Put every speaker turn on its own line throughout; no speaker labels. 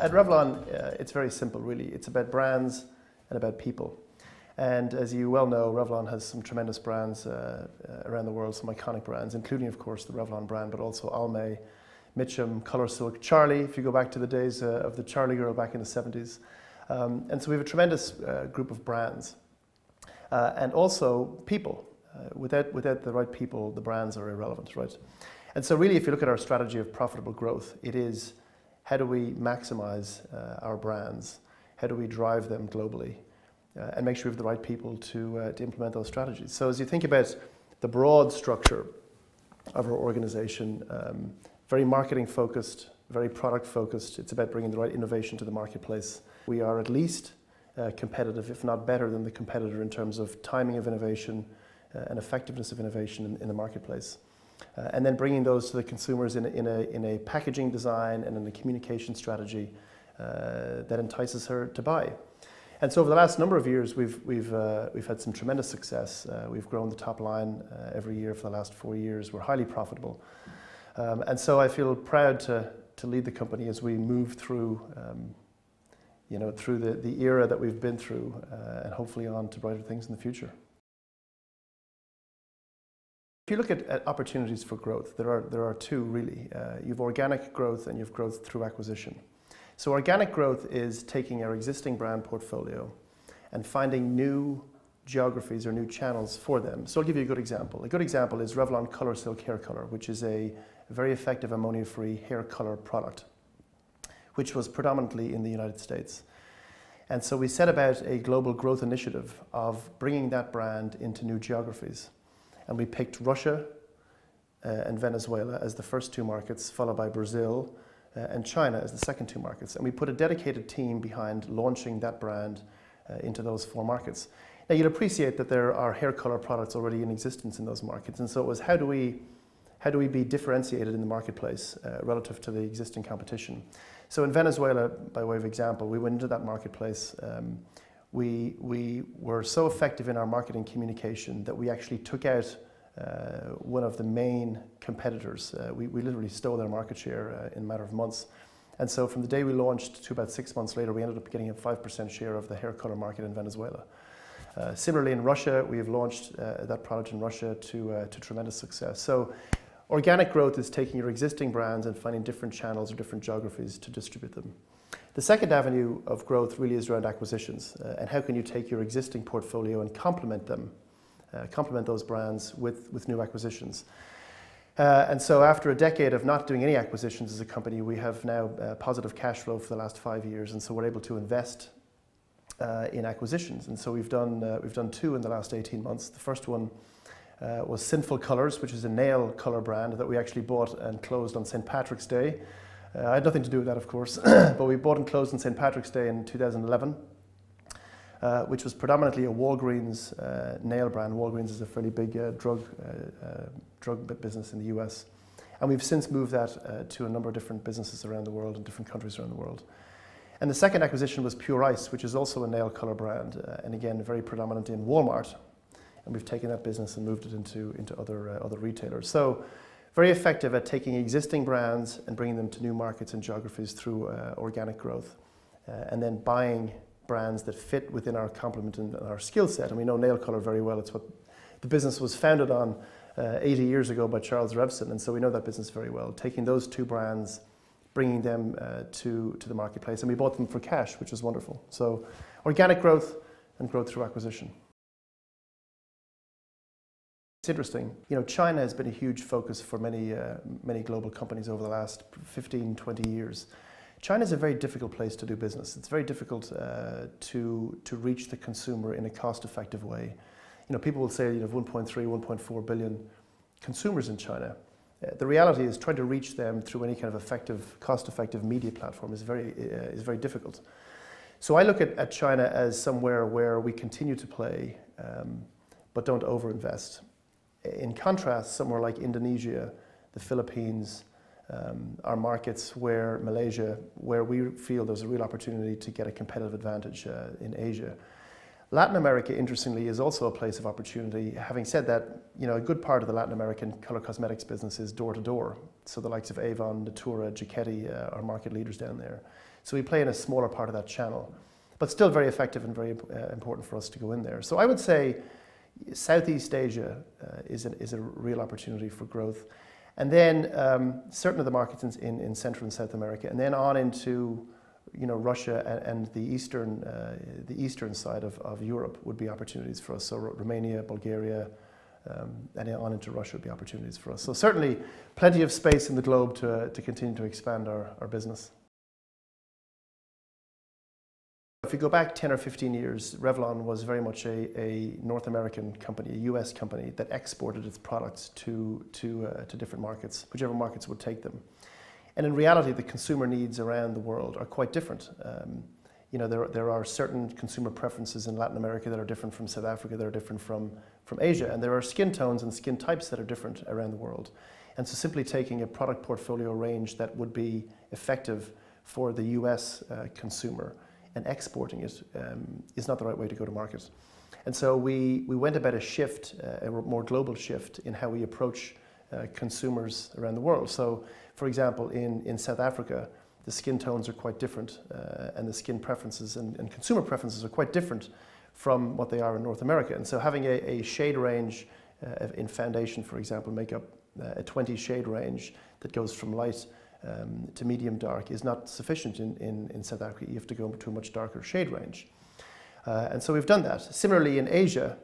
At Revlon, it's very simple, really. It's about brands and about people. And as you well know, Revlon has some tremendous brands around the world, some iconic brands, including, of course, the Revlon brand, but also Almay, Mitchum, Color Silk, Charlie, if you go back to the days of the Charlie girl back in the 70s. And so we have a tremendous group of brands. And also people. Without the right people, the brands are irrelevant, right? And so really, if you look at our strategy of profitable growth, it is how do we maximize our brands? How do we drive them globally? And make sure we have the right people to implement those strategies. So as you think about the broad structure of our organization, very marketing focused, very product focused. It's about bringing the right innovation to the marketplace. We are at least competitive, if not better than the competitor in terms of timing of innovation and effectiveness of innovation in the marketplace. And then bringing those to the consumers in a packaging design and in a communication strategy that entices her to buy. And so over the last number of years, we've had some tremendous success. We've grown the top line every year for the last 4 years. We're highly profitable. And so I feel proud to lead the company as we move through, through the era that we've been through and hopefully on to brighter things in the future. If you look at opportunities for growth, there are two really. You've organic growth and you've growth through acquisition. So organic growth is taking our existing brand portfolio and finding new geographies or new channels for them. So I'll give you a good example. A good example is Revlon Color Silk Hair Color, which is a very effective ammonia-free hair color product, which was predominantly in the United States. And so we set about a global growth initiative of bringing that brand into new geographies. And we picked Russia and Venezuela as the first two markets, followed by Brazil and China as the second two markets. And we put a dedicated team behind launching that brand into those 4 markets. Now you'll appreciate that there are hair color products already in existence in those markets. And so it was how do we be differentiated in the marketplace relative to the existing competition? So in Venezuela, by way of example, we went into that marketplace. We were so effective in our marketing communication that we actually took out one of the main competitors. We literally stole their market share in a matter of months. And so from the day we launched to about 6 months later, we ended up getting a 5% share of the hair color market in Venezuela. Similarly in Russia, we have launched that product in Russia to tremendous success. So organic growth is taking your existing brands and finding different channels or different geographies to distribute them. The second avenue of growth really is around acquisitions. And how can you take your existing portfolio and complement them, complement those brands with new acquisitions. And so after a decade of not doing any acquisitions as a company, we have now positive cash flow for the last 5 years. And so we're able to invest in acquisitions. And so we've done 2 in the last 18 months. The first one was Sinful Colors, which is a nail color brand that we actually bought and closed on St. Patrick's Day. I had nothing to do with that, of course, but we bought and closed on St. Patrick's Day in 2011, which was predominantly a Walgreens nail brand. Walgreens is a fairly big drug business in the US. And we've since moved that to a number of different businesses around the world and different countries around the world. And the second acquisition was Pure Ice, which is also a nail color brand, and again, very predominant in Walmart. And we've taken that business and moved it into other retailers. So very effective at taking existing brands and bringing them to new markets and geographies through organic growth. And then buying brands that fit within our complement and our skill set. And we know nail color very well. It's what the business was founded on 80 years ago by Charles Revson. And so we know that business very well. Taking those 2 brands, bringing them to the marketplace. And we bought them for cash, which was wonderful. So organic growth and growth through acquisition. It's interesting. China has been a huge focus for many global companies over the last 15, 20 years. China is a very difficult place to do business. It's very difficult to reach the consumer in a cost-effective way. People will say 1.3, 1.4 billion consumers in China. The reality is trying to reach them through any kind of cost-effective media platform is very difficult. So I look at China as somewhere where we continue to play, but don't overinvest. In contrast, somewhere like Indonesia, the Philippines, are markets where Malaysia, where we feel there's a real opportunity to get a competitive advantage in Asia. Latin America, interestingly, is also a place of opportunity. Having said that, a good part of the Latin American color cosmetics business is door to door. So the likes of Avon, Natura, Giochetti are market leaders down there. So we play in a smaller part of that channel, but still very effective and very important for us to go in there. So I would say Southeast Asia is a real opportunity for growth. And then certain of the markets in Central and South America, and then on into Russia and the eastern side of Europe would be opportunities for us. So Romania, Bulgaria, and on into Russia would be opportunities for us. So certainly plenty of space in the globe to continue to expand our business. If you go back 10 or 15 years, Revlon was very much a North American company, a US company that exported its products to different markets, whichever markets would take them. And in reality, the consumer needs around the world are quite different. There are certain consumer preferences in Latin America that are different from South Africa, that are different from Asia, and there are skin tones and skin types that are different around the world. And so simply taking a product portfolio range that would be effective for the US consumer and exporting it is not the right way to go to market. And so we went about a shift, a more global shift in how we approach consumers around the world. So, for example, in South Africa, the skin tones are quite different and the skin preferences and consumer preferences are quite different from what they are in North America. And so having a shade range in foundation, for example, makeup, a 20 shade range that goes from light to medium dark is not sufficient in South Africa. You have to go to a much darker shade range. And so we've done that. Similarly in Asia,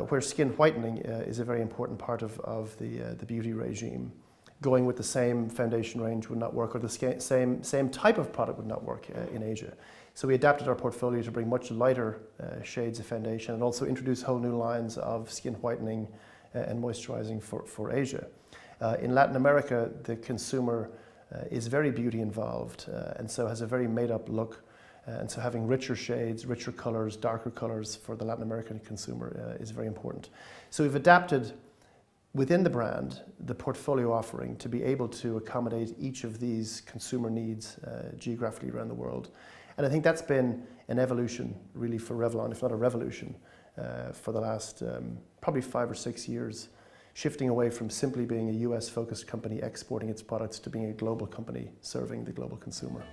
where skin whitening is a very important part of the beauty regime, going with the same foundation range would not work, or the same type of product would not work in Asia. So we adapted our portfolio to bring much lighter shades of foundation and also introduce whole new lines of skin whitening and moisturizing for Asia. In Latin America, the consumer is very beauty involved and so has a very made up look. And so having richer shades, richer colors, darker colors for the Latin American consumer is very important. So we've adapted within the brand the portfolio offering to be able to accommodate each of these consumer needs geographically around the world. And I think that's been an evolution really for Revlon, if not a revolution, for the last probably 5 or 6 years, shifting away from simply being a US focused company exporting its products to being a global company serving the global consumer.